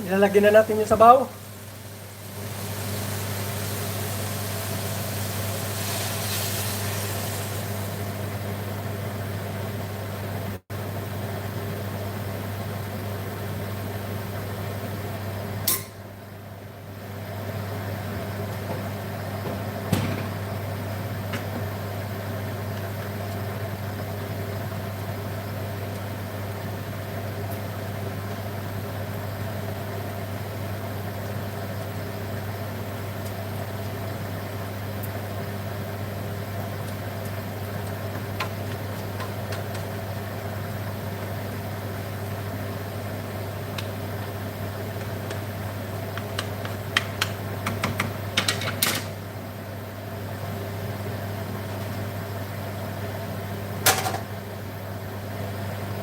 Ilalagyan na natin yung sabaw.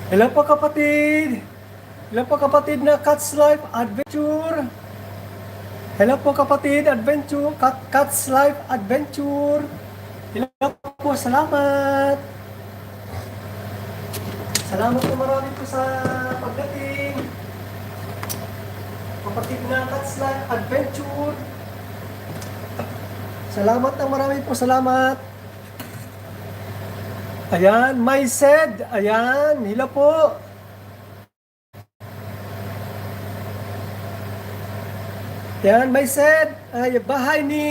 Hello po kapatid! Hello po kapatid na Cat's Life Adventure! Hello po kapatid, Cat's Life Adventure! Hello po, salamat! Salamat po marami po sa pagdating! Kapatid na Cat's Life Adventure! Salamat ng marami po, salamat! Ayan, my said. Ayan, hila po. Ayan, my said. Ay, bahay ni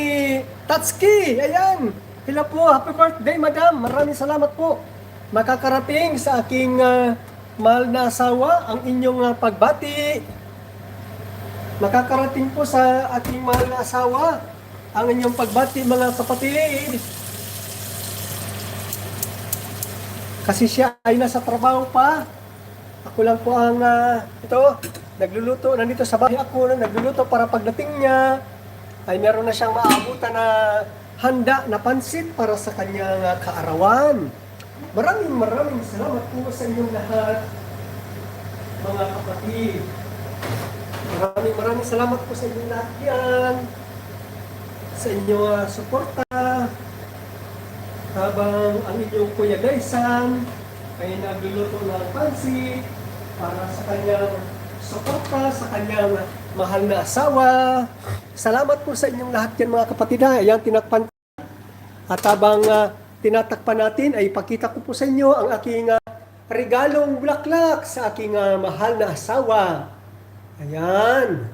Tatsuki. Ayan, hila po. Happy birthday, madam. Maraming salamat po. Makakarating sa aking mahal na asawa ang inyong pagbati. Makakarating po sa aking mahal na asawa ang inyong pagbati, mga kapatid. Kasi siya ay nasa trabaho pa. Ako lang po ang nagluluto. Nandito sa bahay ako na nagluluto para pagdating niya ay meron na siyang maabutan na handa na pansit para sa kanyang kaarawan. Maraming salamat po sa inyong lahat, mga kapatid. Maraming salamat po sa inyong lahat yan. Sa inyong suporta. Habang ang inyong Kuya Gaysan ay nagluluto ng pansit para sa kanyang suporta, sa kanyang mahal na asawa. Salamat po sa inyong lahat yan, mga kapatid. Ayan, tinakpan. At habang tinatakpan natin, ay ipakita ko po sa inyo ang aking regalong bulaklak sa aking mahal na asawa. Ayan.